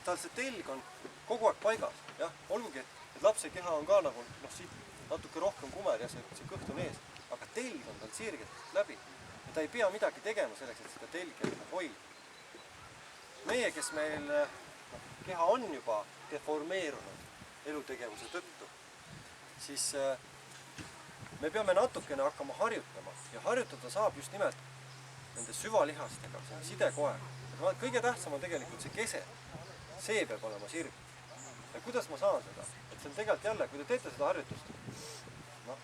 tal see telg on kogu aeg paigas. Jah, olgugi, et lapse keha on ka nagu siit natuke rohkem kumer ja see kõht on ees. Aga telg on tal sirgelt läbi. Ja ta ei pea midagi tegema selleks, et seda telgi hoida. Meie, kes meil keha on juba deformeerunud elutegevuse tõttu, siis me peame natukene hakkama harjutama. Ja harjutada saab just nimelt nende süvalihastega, see on sidekoer. Kõige tähtsam on tegelikult see kese. See peab olema sirg. Ja kuidas ma saan seda? Et see on tegelikult jälle, kui te teete seda harjutust,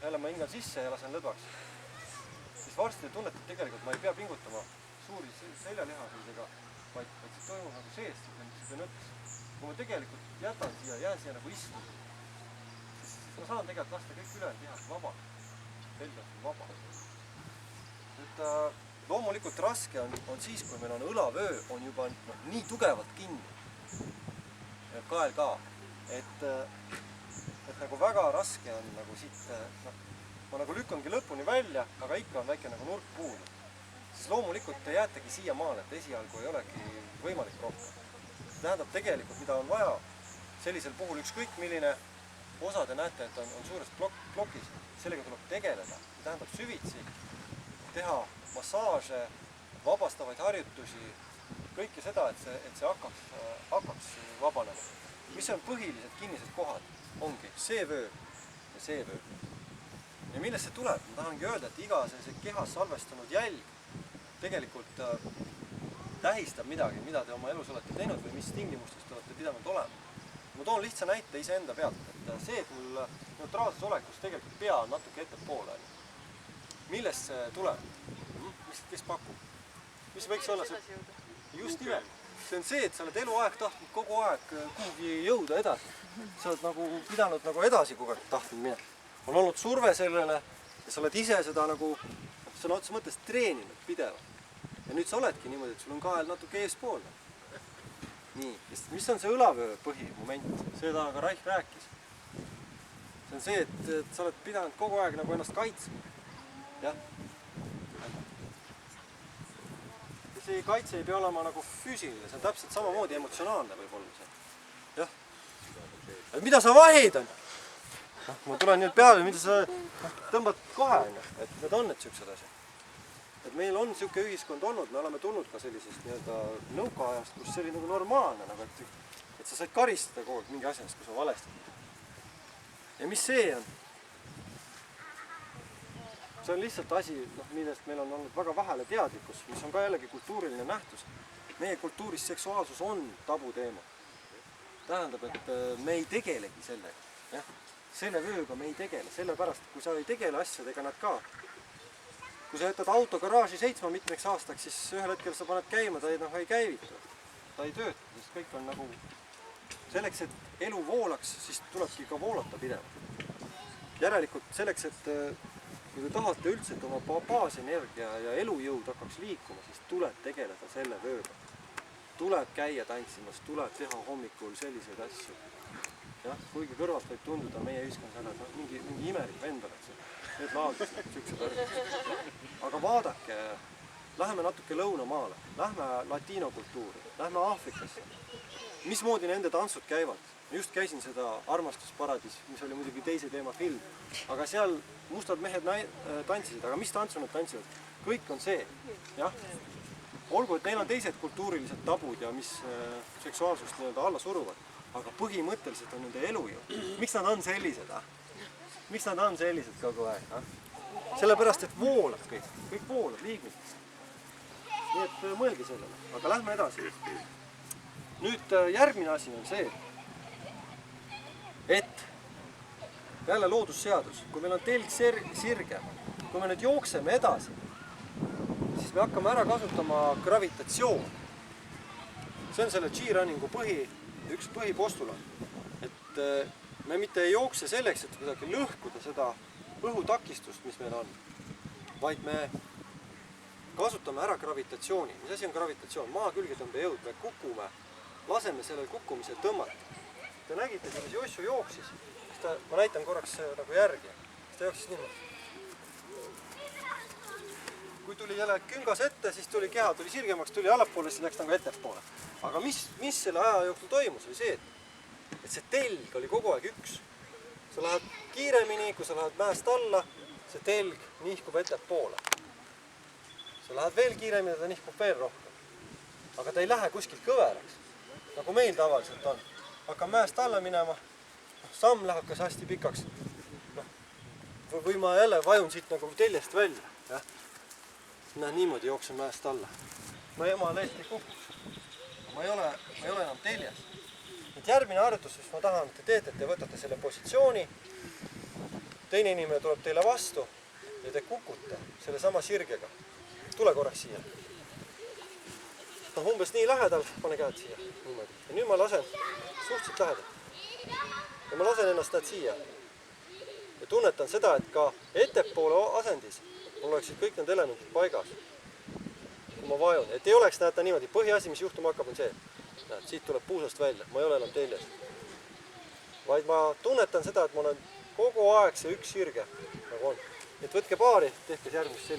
jälle ma hingan sisse ja lasen lõdvaks, siis varsti te tunnete, et tegelikult ma ei pea pingutama suuri seljalihasudega, vaid see toimub nagu seest, see nõks. Kui ma tegelikult jätan siia, jään siia nagu istuma, siis ma saan tegelikult lasta kõik ülejäänud lihas vaba. Selgelt on vaba. Nüüd, loomulikult raske on siis, kui meil on õlavöö on juba nii tugevalt kinni. Ja kael ka. Et nagu väga raske on nagu siit, ma nagu lükkangi lõpuni välja, aga ikka on väike nagu nurk puudu. Siis loomulikult te jäätegi siia maale, et esialgu ei olegi võimalik rohkem. See tähendab tegelikult, mida on vaja sellisel puhul ükskõik milline osa te näete, et on suures plokis, sellega tuleb tegeleda. See tähendab süvitsi, teha massaaže, vabastavaid harjutusi, kõike seda, et see hakkaks vabanema. Mis on põhilised kinnised kohad? Ongi see vöö ja see vöö. Ja millest see tuleb? Ma tahangi öelda, et iga see kehas salvestunud jälg tegelikult tähistab midagi, mida te oma elus olete teinud või mis tingimustes te olete pidanud olema. Ma toon lihtsa näite iseenda pealt, et see, et mul neutraalses olekus tegelikult pea on natuke ettepoole. Millest see tuleb? Kes pakub? Mis võiks olla see? Just nimelt. See on see, et sa oled eluaeg tahtnud kogu aeg kuhugi jõuda edasi. Sa oled nagu pidanud nagu edasi kogu aeg tahtnud minna. On olnud surve sellele ja sa oled ise seda nagu sõna otseses mõttes treeninud pidevalt. Ja nüüd sa oledki niimoodi, et sul on kael natuke eespool. Nii, mis on see õlavöö põhimoment? Seda ka Raich rääkis. See on see, et sa oled pidanud kogu aeg nagu ennast kaitsma. Jah. Ja see kaitse ei pea olema nagu füüsiline, see on täpselt samamoodi emotsionaalne võib-olla see. Jah. Et mida sa vahid on? Ma tulen nüüd peale, mida sa tõmbad kohe, et need on need siuksed asjad. Et meil on siuke ühiskond olnud, me oleme tulnud ka sellisest nõukaajast, kus see oli nagu normaalne, et sa said karistada kogu aeg mingi asjast, kui sa valestad. Ja mis see on? See on lihtsalt asi, millest meil on olnud väga vähele teadlikkus, mis on ka jällegi kultuuriline nähtus. Meie kultuuris seksuaalsus on tabuteema. Tähendab, et me ei tegelegi sellega. Selle vööga me ei tegele, sellepärast, kui sa ei tegele asjadega nad ka. Kui sa jätad auto garaaži 7 mitmeks aastaks, siis ühel hetkel sa paned käima, ta ei käivitu. Ta ei tööta, sest kõik on nagu selleks, et elu voolaks, siis tulebki ka voolata pidevalt. Järelikult selleks, et kui te tahate üldse, et oma baasenergia ja elujõud hakkaks liikuma, siis tuleb tegeleda selle vööga. Tuleb käia tantsimas, tuleb teha hommikul selliseid asju. Jah, kuigi kõrvalt võib tunduda meie ühiskond mingi imelik vend oleks. Need laadus, siuksed arvud. Aga vaadake, läheme natuke lõunamaale, lähme latinokultuuri, lähme Aafrikasse. Mismoodi nende tantsud käivad? Ma just käisin seda Armastusparadiis, mis oli muidugi teise teema film. Aga seal mustad mehed tantsisid, aga mis tantsu nad tantsivad? Kõik on see. Jah. Olgu, et neil on teised kultuurilised tabud ja mis seksuaalsust alla suruvad. Aga põhimõtteliselt on nende elujõud. Miks nad on sellised? Miks nad on sellised kogu aeg? Sellepärast, et voolab kõik. Kõik voolab, liigub. Nii et mõelge sellele. Aga lähme edasi. Nüüd järgmine asi on see, et jälle loodusseadus. Kui meil on telg sirge, kui me nüüd jookseme edasi, siis me hakkame ära kasutama gravitatsioon. See on selle G-runningu üks põhipostulaat, et me mitte ei jookse selleks, et kuidagi lõhkuda seda õhutakistust, mis meil on, vaid me kasutame ära gravitatsiooni. Mis asi on gravitatsioon? Maa külgetõmbe jõud, me kukume, laseme sellel kukkumisel tõmmata. Te nägite, kuidas Jossu jooksis, ma näitan korraks nagu järgi, ta jooksis niimoodi. Kui tuli jälle küngas ette, siis tuli keha, tuli sirgemaks, tuli allapoole, siis läks nagu ettepoole. aga mis selle aja jooksul toimus, oli see, et see telg oli kogu aeg üks. Sa lähed kiiremini, kui sa lähed mäest alla, see telg nihkub ettepoole. Sa lähed veel kiiremini, ta nihkub veel rohkem. Aga ta ei lähe kuskil kõveraks, nagu meil tavaliselt on. Hakka mäest alla minema, samm läheb kas hästi pikaks. Või ma jälle vajun siit nagu teljest välja. Näed, niimoodi jooksen mäest alla. Ma ema lehti kukkus. Ma ei ole enam teljes. Nüüd järgmine harjutus, mis ma tahan, et te teete, et te võtate selle positsiooni. Teine inimene tuleb teile vastu ja te kukute selle sama sirgega. Tule korraks siia. Umbes nii lähedal, pane käed siia. Niimoodi. Ja nüüd ma lasen suhteliselt lähedal. Ja ma lasen ennast näed siia. Ja tunnetan seda, et ka ettepoole asendis mul oleksid kõik need elemendid paigas. Kui ma vajun. Et ei oleks näeta niimoodi. Põhiasi, mis juhtuma hakkab, on see. Näed, siit tuleb puusast välja. Ma ei ole enam teljes. Vaid ma tunnetan seda, et ma olen kogu aeg see üks sirge nagu on. Et võtke paari, tehke järgmist selga.